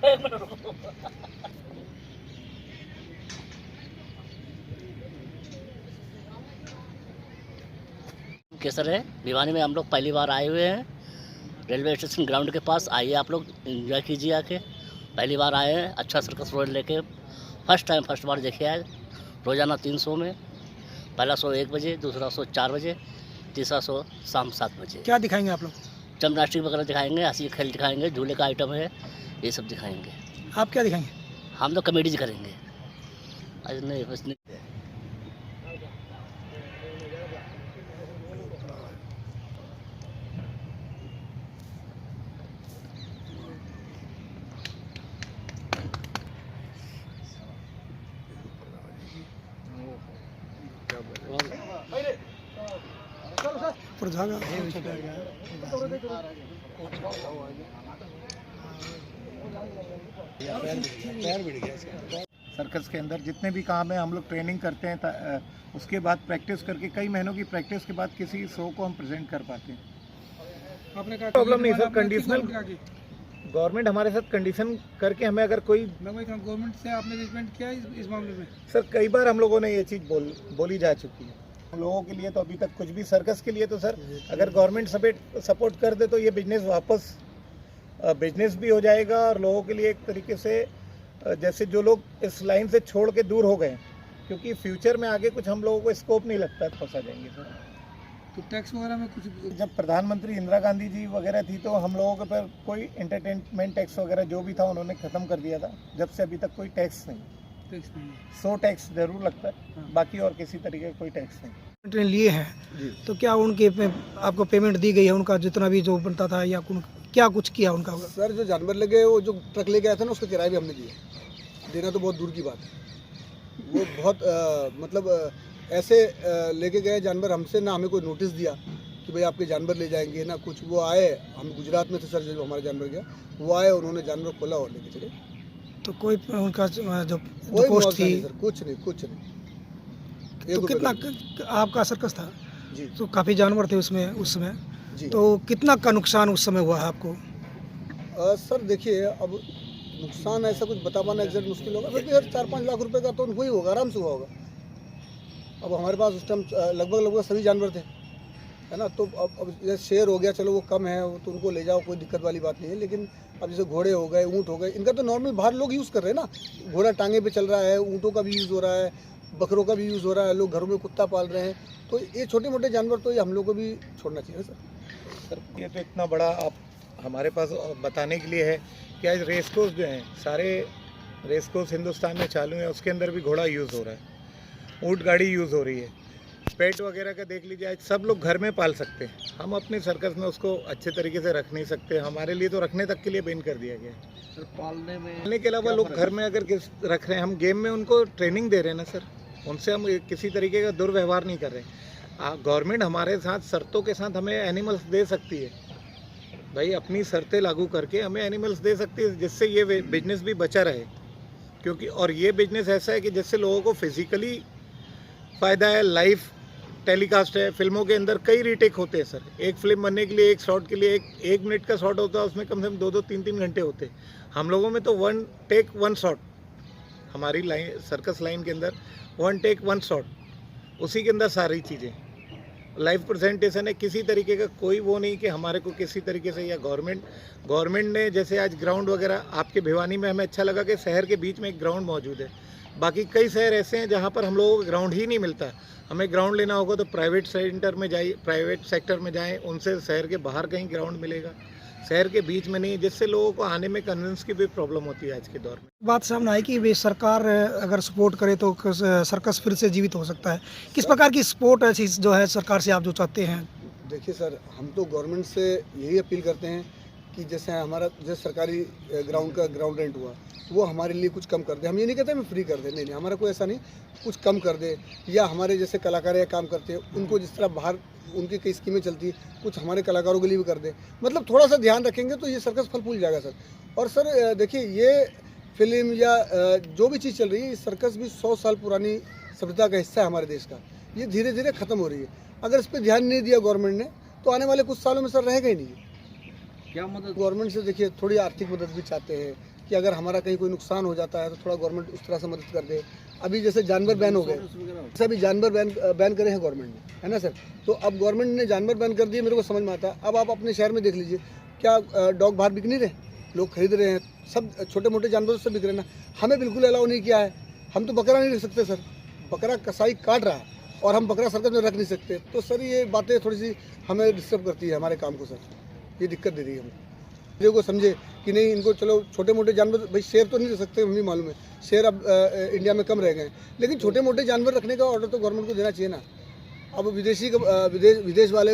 केसर है भिवानी में। हम लोग पहली बार आए हुए हैं रेलवे स्टेशन ग्राउंड के पास। आइए आप लोग एंजॉय कीजिए आके। पहली बार आए हैं, अच्छा सर्कस रोड लेके फर्स्ट बार देखिए आज। रोज़ाना 3 शो में, पहला शो 1 बजे, दूसरा शो 4 बजे, तीसरा शो शाम 7 बजे। क्या दिखाएंगे आप लोग? जिम्नास्टिक वगैरह दिखाएंगे, हंसी खेल दिखाएंगे, झूले का आइटम है, ये सब दिखाएंगे। आप क्या दिखाएंगे? हम लोग कॉमेडीज करेंगे। आज नहीं बस नहीं। सर्कस के अंदर जितने भी काम है हम लोग ट्रेनिंग करते हैं, उसके बाद प्रैक्टिस करके कई महीनों की प्रैक्टिस के बाद किसी शो को हम प्रेजेंट कर पाते हैं। आपने कहा प्रॉब्लम नहीं सर, कंडीशनल गवर्नमेंट हमारे साथ कंडीशन करके हमें अगर कोई गवर्नमेंट से आपने अरेंजमेंट किया इस मामले में? सर कई बार हम लोगों ने ये चीज़ बोली जा चुकी है। हम लोगों के लिए तो अभी तक कुछ भी, सर्कस के लिए तो सर अगर गवर्नमेंट सपोर्ट कर दे तो ये बिजनेस वापस बिजनेस भी हो जाएगा और लोगों के लिए एक तरीके से जैसे जो लोग इस लाइन से छोड़ के दूर हो गए, क्योंकि फ्यूचर में आगे कुछ हम लोगों को स्कोप नहीं लगता फंसा जाएंगे सर। तो टैक्स वगैरह में कुछ? जब प्रधानमंत्री इंदिरा गांधी जी वगैरह थी तो हम लोगों के पर कोई एंटरटेनमेंट टैक्स वगैरह जो भी था उन्होंने ख़त्म कर दिया था। जब से अभी तक कोई टैक्स नहीं। 100 टैक्स जरूर लगता है, बाकी और किसी तरीके का कोई टैक्स नहीं। ट्रेन लिए हैं तो क्या उनके आपको पेमेंट दी गई है? उनका जितना भी जो बनता था या क्या कुछ किया उनका? सर जो जानवर लगे, वो जो ट्रक लेके आया था ना, उसका किराया भी हमने दिया। देना तो बहुत दूर की बात है। वो बहुत मतलब ऐसे लेके गए जानवर हमसे, ना हमें कोई नोटिस दिया कि भाई आपके जानवर ले जाएंगे ना कुछ। वो आए, हम गुजरात में थे सर जब हमारा जानवर गया, वो आए, उन्होंने जानवर खोला और लेके चले। तो कोई उनका जो पोस्ट थी सर? कुछ नहीं। तो कितना आपका सर्कस था जी? तो काफ़ी जानवर थे उसमें उस समय जी। तो कितना का नुकसान उस समय हुआ है आपको? सर देखिए, अब नुकसान ऐसा कुछ बता पाना एग्जैक्ट मुश्किल होगा, फिर भी सर 4-5 लाख रुपए का तो वही होगा, आराम से हुआ होगा। अब हमारे पास उस टाइम लगभग सभी जानवर थे, है ना। तो अब जैसे शेर हो गया, चलो वो कम है तो उनको ले जाओ, कोई दिक्कत वाली बात नहीं है। लेकिन अब जैसे घोड़े हो गए, ऊँट हो गए, इनका तो नॉर्मल बाहर लोग यूज़ कर रहे हैं ना। घोड़ा टांगे पे चल रहा है, ऊँटों का भी यूज़ हो रहा है, बकरों का भी यूज़ हो रहा है, लोग घरों में कुत्ता पाल रहे हैं। तो ये छोटे मोटे जानवर तो ये हम लोग को भी छोड़ना चाहिए सर। ये तो इतना बड़ा आप हमारे पास बताने के लिए है कि आज रेस कोर्स जो हैं, सारे रेस कोर्स हिंदुस्तान में चालू हैं, उसके अंदर भी घोड़ा यूज़ हो रहा है, ऊँट गाड़ी यूज़ हो रही है। पेट वगैरह का देख लीजिए, आज सब लोग घर में पाल सकते हैं। हम अपने सर्कस में उसको अच्छे तरीके से रख नहीं सकते, हमारे लिए तो रखने तक के लिए बैन कर दिया गया है सर। पालने के अलावा लोग घर में अगर रख रहे हैं, हम गेम में उनको ट्रेनिंग दे रहे हैं ना सर, उनसे हम किसी तरीके का दुर्व्यवहार नहीं कर रहे। गवर्नमेंट हमारे साथ शर्तों के साथ हमें एनिमल्स दे सकती है भाई, अपनी शर्तें लागू करके हमें एनिमल्स दे सकती है, जिससे ये बिजनेस भी बचा रहे। क्योंकि और ये बिजनेस ऐसा है कि जिससे लोगों को फिजिकली फ़ायदा है, लाइव टेलीकास्ट है। फिल्मों के अंदर कई रीटेक होते हैं सर। एक फिल्म बनने के लिए, एक शॉट के लिए एक मिनट का शॉट होता है, उसमें कम से कम 2-2, 3-3 घंटे होते हैं। हम लोगों में तो 1 टेक 1 शॉट, हमारी लाइन सर्कस लाइन के अंदर 1 टेक 1 शॉट, उसी के अंदर सारी चीज़ें लाइव प्रेजेंटेशन है। किसी तरीके का कोई वो नहीं कि हमारे को किसी तरीके से, या गवर्नमेंट ने जैसे आज ग्राउंड वगैरह आपके भिवानी में, हमें अच्छा लगा कि शहर के बीच में एक ग्राउंड मौजूद है। बाकी कई शहर ऐसे हैं जहाँ पर हम लोगों को ग्राउंड ही नहीं मिलता। हमें ग्राउंड लेना होगा तो प्राइवेट सेक्टर में जाएं, उनसे शहर के बाहर कहीं ग्राउंड मिलेगा, शहर के बीच में नहीं, जिससे लोगों को आने में कन्वेंस की भी प्रॉब्लम होती है आज के दौर में। बात सामने आई कि भाई सरकार अगर सपोर्ट करे तो सर्कस फिर से जीवित हो सकता है। किस प्रकार की सपोर्ट ऐसी जो है सरकार से आप जो चाहते हैं? देखिए सर, हम तो गवर्नमेंट से यही अपील करते हैं कि जैसे हमारा जैसे सरकारी ग्राउंड का ग्राउंड रेंट हुआ, वो हमारे लिए कुछ कम कर दे। हम ये नहीं कहते हमें फ्री कर दे, नहीं, हमारा कोई ऐसा नहीं, कुछ कम कर दे। या हमारे जैसे कलाकार या काम करते हैं, उनको जिस तरह बाहर उनकी कई स्कीमें चलती है, कुछ हमारे कलाकारों के लिए भी कर दे। मतलब थोड़ा सा ध्यान रखेंगे तो ये सर्कस फल फूल जाएगा सर। और सर देखिए, ये फिल्म या जो भी चीज़ चल रही है, सर्कस भी 100 साल पुरानी सभ्यता का हिस्सा है हमारे देश का। ये धीरे धीरे ख़त्म हो रही है। अगर इस पर ध्यान नहीं दिया गवर्नमेंट ने तो आने वाले कुछ सालों में सर रहेगा ही नहीं। क्या मदद गवर्नमेंट से? देखिए, थोड़ी आर्थिक मदद भी चाहते हैं कि अगर हमारा कहीं कोई नुकसान हो जाता है तो थोड़ा गवर्नमेंट उस तरह से मदद कर दे। अभी जैसे जानवर बैन हो गए, जैसे अभी जानवर बैन करे हैं गवर्नमेंट ने, है ना सर। तो अब गवर्नमेंट ने जानवर बैन कर दिए, मेरे को समझ में आता है। अब आप अपने शहर में देख लीजिए, क्या डॉग बाहर बिक नहीं रहे, लोग खरीद रहे हैं, सब छोटे मोटे जानवर सब बिक रहे हैं ना। हमें बिल्कुल अलाउ नहीं किया है, हम तो बकरा नहीं रख सकते सर, बकरा कसाई काट रहा है और हम बकरा सर्कस में रख नहीं सकते। तो सर ये बातें थोड़ी सी हमें डिस्टर्ब करती है हमारे काम को सर, ये दिक्कत दे रही है हमें। लोगों को समझे कि नहीं, इनको चलो छोटे मोटे जानवर, भाई शेर तो नहीं रख सकते, हमें मालूम है शेर अब इंडिया में कम रह गए, लेकिन छोटे मोटे जानवर रखने का ऑर्डर तो गवर्नमेंट को देना चाहिए ना। अब विदेश वाले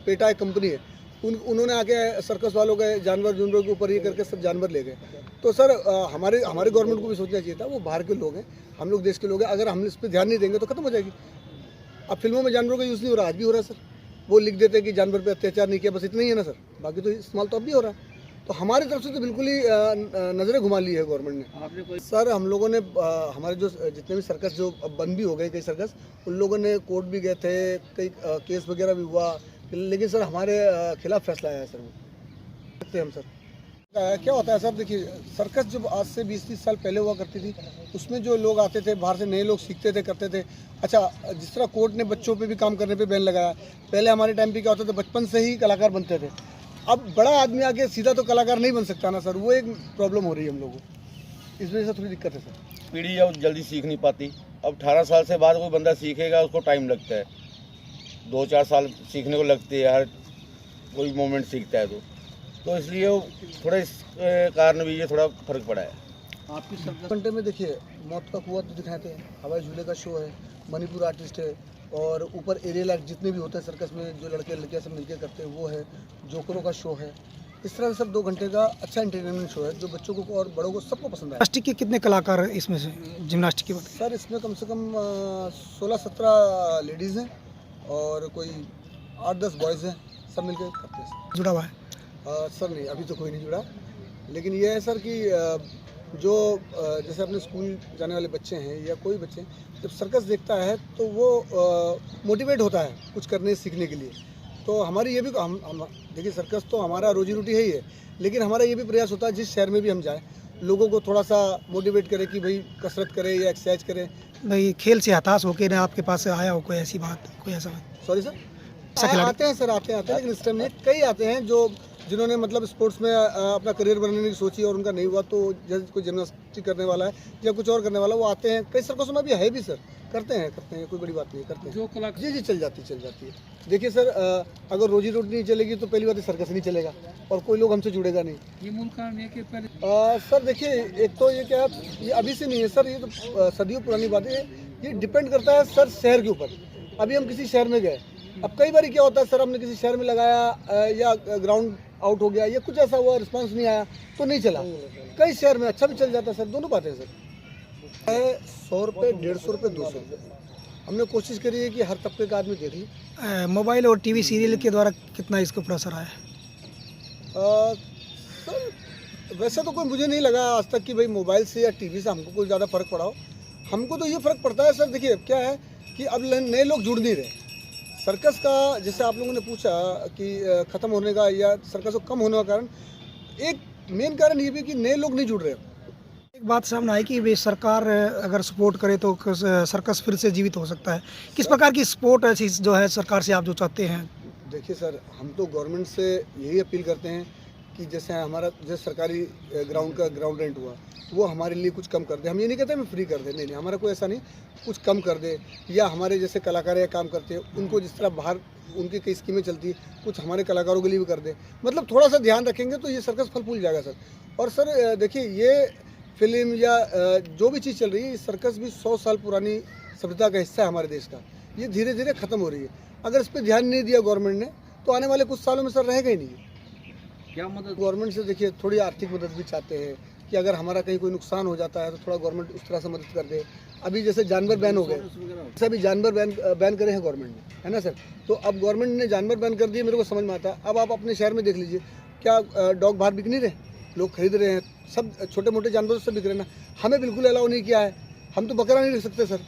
पेटा एक कंपनी है, उन्होंने आके सर्कस वालों के जानवर के ऊपर ये करके सब जानवर ले गए। तो सर हमारे गवर्नमेंट को भी सोचना चाहिए था, वो बाहर के लोग हैं, हम लोग देश के लोग हैं, अगर हम इस पर ध्यान नहीं देंगे तो खत्म हो जाएगी। अब फिल्मों में जानवरों का यूज़ नहीं हो रहा, आज भी हो रहा है सर, वो लिख देते हैं कि जानवर पे अत्याचार नहीं किया, बस इतना ही है ना सर, बाकी तो इस्तेमाल तो अब भी हो रहा है। तो हमारी तरफ से तो बिल्कुल ही नज़रें घुमा ली है गवर्नमेंट ने। आपने कोई सर, हम लोगों ने हमारे जो जितने भी सर्कस जो अब बंद भी हो गए कई सर्कस, उन लोगों ने कोर्ट भी गए थे, कई केस वगैरह भी हुआ, लेकिन सर हमारे खिलाफ फैसला आया है सर। वो सकते हम सर क्या होता है सर, देखिए सर्कस जब आज से 20-30 साल पहले हुआ करती थी, उसमें जो लोग आते थे बाहर से, नए लोग सीखते थे, करते थे। अच्छा, जिस तरह कोर्ट ने बच्चों पे भी काम करने पे बैन लगाया, पहले हमारे टाइम पे क्या होता था, बचपन से ही कलाकार बनते थे। अब बड़ा आदमी आके सीधा तो कलाकार नहीं बन सकता ना सर, वो एक प्रॉब्लम हो रही है हम लोगों को, इस वजह से थोड़ी दिक्कत है सर। पीढ़ी अब जल्दी सीख नहीं पाती। अब 18 साल से बाद कोई बंदा सीखेगा, उसको टाइम लगता है, 2-4 साल सीखने को लगती है, हर कोई मोमेंट सीखता है तो इसलिए वो थोड़ा इस कारण भी ये थोड़ा फर्क पड़ा है। आपकी सर्कस घंटे में देखिए मौत का कुआं तो दिखाते हैं, हवाई झूले का शो है, मणिपुर आर्टिस्ट है, और ऊपर एरियल आर्ट जितने भी होते हैं सर्कस में, जो लड़के लड़कियाँ सब मिलकर करते हैं वो है, जोकरों का शो है। इस तरह से सर 2 घंटे का अच्छा एंटरटेनमेंट शो है, जो बच्चों को और बड़ों को सबको पसंद है। जिम्नास्टिक के कितने कलाकार हैं इसमें से, जिम्नास्टिक की बात? सर इसमें कम से कम 16-17 लेडीज़ हैं और कोई 8-10 बॉयज़ हैं, सब मिलकर करते हैं। जुड़ा हुआ है सर नहीं, अभी तो कोई नहीं जुड़ा, लेकिन ये है सर कि जो जैसे अपने स्कूल जाने वाले बच्चे हैं या कोई बच्चे, जब सर्कस देखता है तो वो मोटिवेट होता है कुछ करने सीखने के लिए। तो हमारी ये भी हम देखिए, सर्कस तो हमारा रोजी रोटी है ही है, लेकिन हमारा ये भी प्रयास होता है जिस शहर में भी हम जाएं, लोगों को थोड़ा सा मोटिवेट करें कि भाई कसरत करें या एक्सरसाइज करें। भाई खेल से हताश होकर आपके पास आया हो कोई ऐसी बात, कोई ऐसा बात? सॉरी सर, आते हैं सर, आते हैं, लेकिन इस टाइम में कई आते हैं जो जिन्होंने मतलब स्पोर्ट्स में अपना करियर बनाने की सोची और उनका नहीं हुआ, तो जैसे कोई जिम्नास्टिक करने वाला है या कुछ और करने वाला, वो आते हैं। कई सर्कसों में भी है भी सर, करते हैं, कोई बड़ी बात नहीं, करते हैं जो कला जी चल जाती है। देखिए सर, अगर रोजी रोटी नहीं चलेगी तो पहली बात है सर्कस नहीं चलेगा और कोई लोग हमसे जुड़ेगा नहीं। ये मूल कारण है कि पहले सर देखिए, एक तो ये क्या, ये अभी से नहीं है सर, ये तो सदियों पुरानी बात है। ये डिपेंड करता है सर शहर के ऊपर। अभी हम किसी शहर में गए, अब कई बार क्या होता है सर, हमने किसी शहर में लगाया या ग्राउंड आउट हो गया या कुछ ऐसा हुआ, रिस्पांस नहीं आया तो नहीं चला। कई शहर में अच्छा भी चल जाता है सर, दोनों बातें सर। 100 रुपये, 150 रुपये, 200 रुपये, हमने कोशिश करी है कि हर तबके का आदमी देख ले। मोबाइल और टीवी सीरियल के द्वारा कितना इसको प्रसार आया? सर वैसे तो कोई मुझे नहीं लगा आज तक कि भाई मोबाइल से या टीवी से हमको कोई ज़्यादा फ़र्क पड़ा हो। हमको तो ये फ़र्क पड़ता है सर, देखिए क्या है कि अब नए लोग जुड़ नहीं रहे। सर्कस का जैसे आप लोगों ने पूछा कि ख़त्म होने का या सर्कस को कम होने का कारण, एक मेन कारण ये भी कि नए लोग नहीं जुड़ रहे। एक बात सामने आई कि वे सरकार अगर सपोर्ट करे तो सर्कस फिर से जीवित हो सकता है। किस प्रकार की सपोर्ट ऐसी जो है सरकार से आप जो चाहते हैं? देखिए सर, हम तो गवर्नमेंट से यही अपील करते हैं कि जैसे सरकारी ग्राउंड का ग्राउंड रेंट हुआ, वो हमारे लिए कुछ कम कर दे। हम ये नहीं कहते हमें फ्री कर दे, नहीं, हमारा कोई ऐसा नहीं, कुछ कम कर दे। या हमारे जैसे कलाकार या काम करते हैं उनको जिस तरह बाहर उनकी कई स्कीमें चलती है, कुछ हमारे कलाकारों के लिए भी कर दे। मतलब थोड़ा सा ध्यान रखेंगे तो ये सर्कस फल फूल जाएगा सर। और सर देखिए, ये फिल्म या जो भी चीज़ चल रही है, सर्कस भी 100 साल पुरानी सभ्यता का हिस्सा है हमारे देश का। ये धीरे धीरे ख़त्म हो रही है। अगर इस पर ध्यान नहीं दिया गवर्नमेंट ने तो आने वाले कुछ सालों में सर रहेगा ही नहीं। क्या मदद गवर्नमेंट से? देखिए थोड़ी आर्थिक मदद भी चाहते हैं कि अगर हमारा कहीं कोई नुकसान हो जाता है तो थोड़ा गवर्नमेंट उस तरह से मदद कर दे। अभी जैसे जानवर बैन हो गए, जैसे अभी जानवर बैन करे हैं गवर्नमेंट ने, है ना सर। तो अब गवर्नमेंट ने जानवर बैन कर दिए, मेरे को समझ में आता है। अब आप अपने शहर में देख लीजिए, क्या डॉग बाहर बिक नहीं रहे, लोग खरीद रहे हैं, सब छोटे मोटे जानवर सब बिक रहे हैं ना। हमें बिल्कुल अलाउ नहीं किया है, हम तो बकरा नहीं रख सकते सर,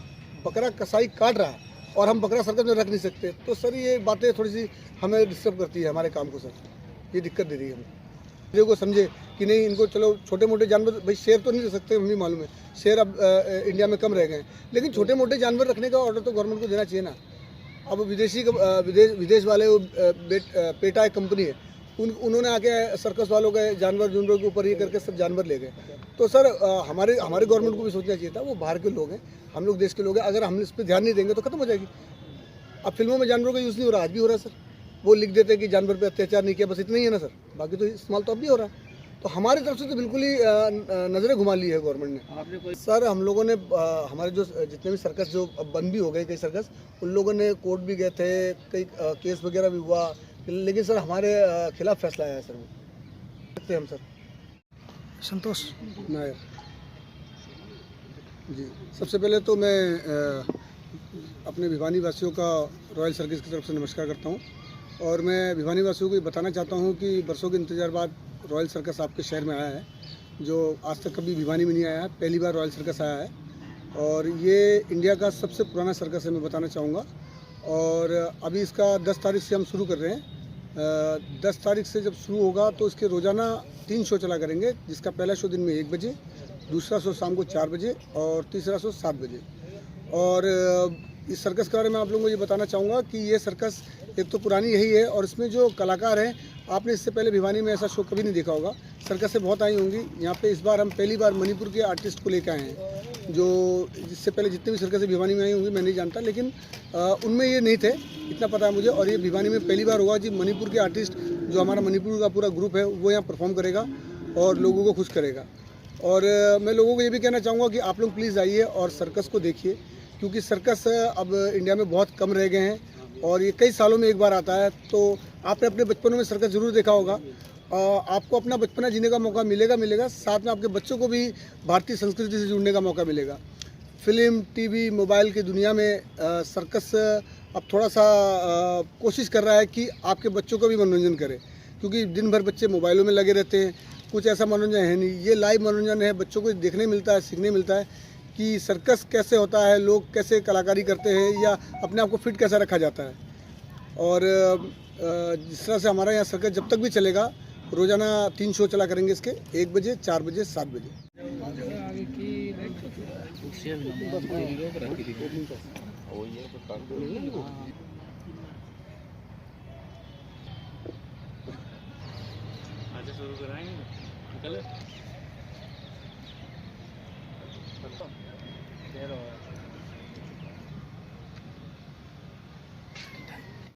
बकरा कसाई काट रहा है और हम बकरा सर्कस में रख नहीं सकते। तो सर ये बातें थोड़ी सी हमें डिस्टर्ब करती है हमारे काम को सर, ये दिक्कत दे रही है हमें। चीज़ों को समझे कि नहीं, इनको चलो छोटे मोटे जानवर, भाई शेर तो नहीं रख सकते, हमें भी मालूम है शेर अब इंडिया में कम रह गए हैं, लेकिन छोटे मोटे जानवर रखने का ऑर्डर तो गवर्नमेंट को देना चाहिए ना। अब विदेश वाले पेटा एक कंपनी है, उन्होंने आके सर्कस वालों के जानवरों के ऊपर ये करके सब जानवर ले गए। तो सर हमारे गवर्नमेंट को भी सोचना चाहिए था, वो बाहर के लोग हैं, हम लोग देश के लोग हैं, अगर हम इस पर ध्यान नहीं देंगे तो खत्म हो जाएगी। अब फिल्मों में जानवरों का यूज़ नहीं हो रहा, आज भी हो रहा है सर, वो लिख देते हैं कि जानवर पे अत्याचार नहीं किया, बस इतना ही है ना सर, बाकी तो इस्तेमाल तो अब भी हो रहा है। तो हमारी तरफ से तो बिल्कुल ही नज़रें घुमा ली है गवर्नमेंट ने। सर हम लोगों ने हमारे जो जितने भी सर्कस जो बंद भी हो गए, कई सर्कस, उन लोगों ने कोर्ट भी गए थे, कई केस वगैरह भी हुआ, लेकिन सर हमारे खिलाफ फैसला आया है सर। वो सकते हम सर। संतोष नायर जी, सबसे पहले तो मैं अपने भिवानी वासियों का रॉयल सर्कस की तरफ से नमस्कार करता हूं, और मैं भिवानी वासियों को ये बताना चाहता हूं कि बरसों के इंतजार बाद रॉयल सर्कस आपके शहर में आया है, जो आज तक कभी भिवानी में नहीं आया है, पहली बार रॉयल सर्कस आया है, और ये इंडिया का सबसे पुराना सर्कस है, मैं बताना चाहूँगा। और अभी इसका 10 तारीख से हम शुरू कर रहे हैं। 10 तारीख से जब शुरू होगा तो इसके रोज़ाना 3 शो चला करेंगे, जिसका पहला शो दिन में 1 बजे, दूसरा शो शाम को 4 बजे और तीसरा शो 7 बजे। और इस सर्कस के बारे में आप लोगों को ये बताना चाहूँगा कि ये सर्कस एक तो पुरानी यही है, और इसमें जो कलाकार हैं, आपने इससे पहले भिवानी में ऐसा शो कभी नहीं देखा होगा। सर्कस से बहुत आई होंगी यहाँ पे, इस बार हम पहली बार मणिपुर के आर्टिस्ट को लेकर आए हैं, जो इससे पहले जितने भी सर्कस भिवानी में आई होंगी मैं नहीं जानता, लेकिन उनमें ये नहीं थे, इतना पता है मुझे। और ये भिवानी में पहली बार होगा जी, मणिपुर के आर्टिस्ट जो हमारा मणिपुर का पूरा ग्रुप है वो यहाँ परफॉर्म करेगा और लोगों को खुश करेगा। और मैं लोगों को ये भी कहना चाहूँगा कि आप लोग प्लीज़ आइए और सर्कस को देखिए, क्योंकि सर्कस अब इंडिया में बहुत कम रह गए हैं, और ये कई सालों में एक बार आता है। तो आपने अपने बचपनों में सर्कस ज़रूर देखा होगा, आपको अपना बचपना जीने का मौका मिलेगा, साथ में आपके बच्चों को भी भारतीय संस्कृति से जुड़ने का मौका मिलेगा। फिल्म, टीवी, मोबाइल की दुनिया में सर्कस अब थोड़ा सा कोशिश कर रहा है कि आपके बच्चों को भी मनोरंजन करे, क्योंकि दिन भर बच्चे मोबाइलों में लगे रहते हैं, कुछ ऐसा मनोरंजन है नहीं। ये लाइव मनोरंजन है, बच्चों को देखने मिलता है, सीखने मिलता है कि सर्कस कैसे होता है, लोग कैसे कलाकारी करते हैं, या अपने आप को फिट कैसे रखा जाता है। और जिस तरह से हमारा यहाँ सर्कस जब तक भी चलेगा, रोज़ाना 3 शो चला करेंगे इसके, 1 बजे, 4 बजे, 7 बजे। शुरू कराएंगे,